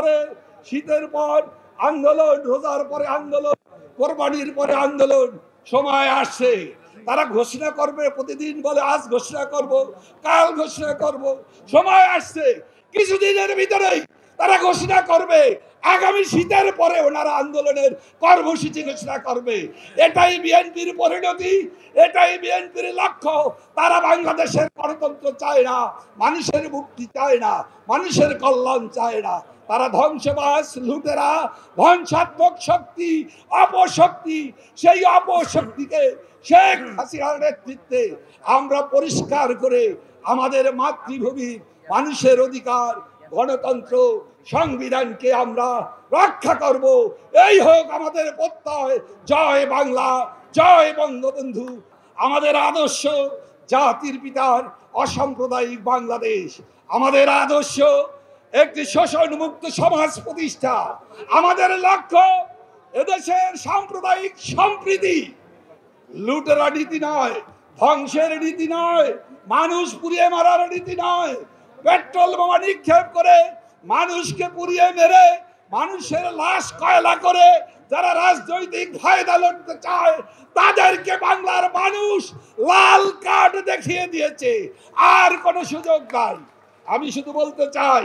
পরে শীতের পর আন্দোলন, রোজার পরে আন্দোলন, কোরবানির পরে আন্দোলন। সময় আসছে, তারা ঘোষণা করবে, প্রতিদিন বলে আজ ঘোষণা করব, কাল ঘোষণা করব। সময় আসছে, কিছুদিনের ভিতরেই তারা ঘোষণা করবে আগামী শীতের পরে ওনারা আন্দোলনের কর্মসূচি ঘোষণা করবে। এটাই বিএনপির পরিণতি, এটাই বিএনপির লক্ষ্য। তারা বাংলাদেশের গণতন্ত্র চায় না, মানুষের মুক্তি চায় না, মানুষের কল্যাণ চায় না। তারা ধ্বংসবাস, লুটেরা, ধ্বংসাত্মক শক্তি, অপশক্তি। সেই অপশক্তিকে শেখ হাসিনার নেতৃত্বে আমরা পরিষ্কার করে আমাদের মাতৃভূমির মানুষের অধিকার, গণতন্ত্র, সংবিধানকে আমরা রক্ষা করব। এই হোক আমাদের প্রত্যয়। জয় বাংলা, জয় বঙ্গবন্ধু। আমাদের আদর্শ জাতির পিতার অসাম্প্রদায়িক বাংলাদেশ। আমাদের আদর্শ একটি শোষণ মুক্ত সমাজ প্রতিষ্ঠা। আমাদের লক্ষ্য এদেশের সাম্প্রদায়িক সম্প্রীতি। লুটেরা নীতি নয়, ধ্বংসের নীতি নয়, মানুষ পুড়িয়ে মারার নীতি নয়, পেট্রোল বোমা নিক্ষেপ করে মানুষকে পুড়িয়ে মেরে মানুষের লাশ কয়লা করে যারা রাজনৈতিক ফায়দা লুটতে চায় তাদেরকে বাংলার মানুষ লাল কার্ড দেখিয়ে দিয়েছে। আর কোনো সুযোগ নাই। আমি শুধু বলতে চাই,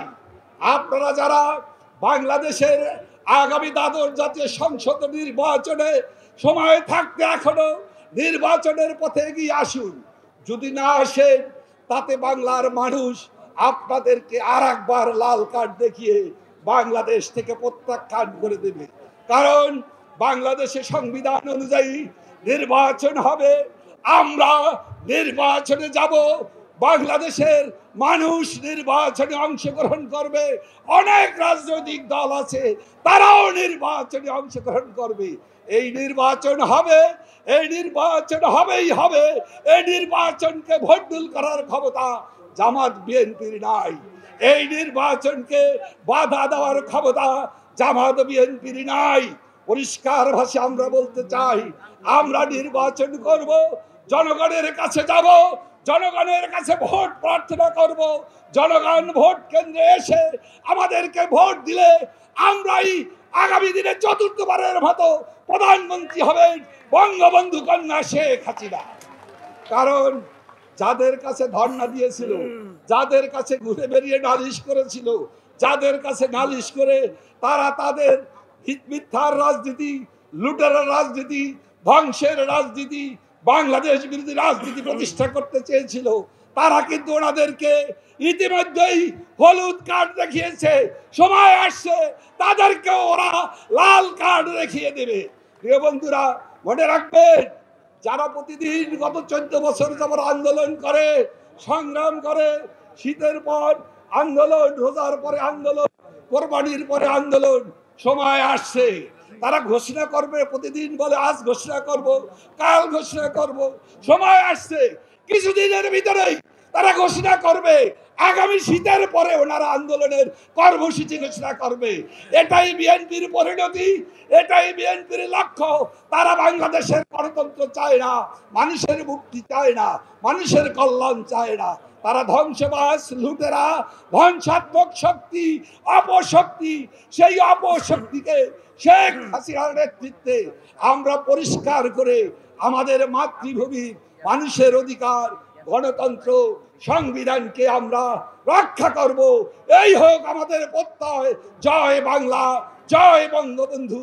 আপনারা যারা বাংলাদেশের আগামী দ্বাদশ জাতীয় সংসদ নির্বাচনে সময় থাকতে এখনো নির্বাচনের পথে এগিয়ে আসুন। যদি না আসেন তাতে বাংলার মানুষ আপনাদেরকে আর একবার লাল কার্ড দেখিয়ে বাংলাদেশ থেকে প্রত্যাখ্যান করে দেবে। কারণ বাংলাদেশের সংবিধান অনুযায়ী নির্বাচন হবে, আমরা নির্বাচনে যাব, বাংলাদেশের মানুষ নির্বাচনে অংশগ্রহণ করবে। অনেক রাজনৈতিক দল আছে, তারাও নির্বাচনে অংশগ্রহণ করবে। এই নির্বাচন হবে, এই নির্বাচন হবেই হবে। এই নির্বাচনকে ভণ্ডুল করার ক্ষমতা জামাত বিএনপির নাই। এই নির্বাচনকে বাধা দেওয়ার ক্ষমতা জামাত বিএনপির নাই। পরিষ্কার ভাষায় আমরা বলতে চাই, আমরা নির্বাচন করব, জনগণের কাছে যাব, জনগণের কাছে ভোট প্রার্থনা করব। জনগণ ভোট কেন্দ্রে এসে আমাদেরকে ভোট দিলে আমরাই আগামী দিনে চতুর্থবারের মতো প্রধানমন্ত্রী হবেন বঙ্গবন্ধু কন্যা শেখ হাসিনা। কারণ যাদের কাছে ধর্ণা দিয়েছিল, যাদের কাছে ঘুরে বেরিয়ে নালিশ করেছিল, যাদের কাছে নালিশ করে তারা তাদের মিথ্যার রাজনীতি, লুটেরার রাজনীতি, ধ্বংসের রাজনীতি, বাংলাদেশ বিরোধী রাজনীতি প্রতিষ্ঠা করতে চেয়েছিল, তারা কিন্তু ওনাদেরকে ইতিমধ্যেই হলুদ কার্ড দেখিয়েছে। সময় আসছে তাদেরকে ওরা লাল কার্ড দেখিয়ে দেবে। প্রিয় বন্ধুরা, মনে রাখবেন, যারা প্রতিদিন গত 14 বছর যাবত আন্দোলন করে, সংগ্রাম করে, শীতের পর আন্দোলন, রোজার পরে আন্দোলন, কোরবানির পরে আন্দোলন। সময় আসছে, তারা ঘোষণা করবে, প্রতিদিন বলে আজ ঘোষণা করব, কাল ঘোষণা করব। সময় আসছে, কিছুদিনের ভিতরেই তারা ঘোষণা করবে আগামী শীতের পরে ওনারা আন্দোলনের কর্মসূচি ঘোষণা করবে। এটাই বিএনপির পরিণতি, এটাই বিএনপির লক্ষ্য। তারা বাংলাদেশের গণতন্ত্র চায় না, মানুষের মুক্তি চায় না, মানুষের কল্যাণ চায় না। তারা ধ্বংসবাস, লুটেরা, ধ্বংসাত্মক শক্তি, অপশক্তি। সেই অপশক্তিকে শেখ হাসিনার নেতৃত্বে আমরা পরিষ্কার করে আমাদের মাতৃভূমির মানুষের অধিকার, গণতন্ত্র, সংবিধানকে আমরা রক্ষা করব। এই হোক আমাদের প্রত্যয়। জয় বাংলা, জয় বঙ্গবন্ধু।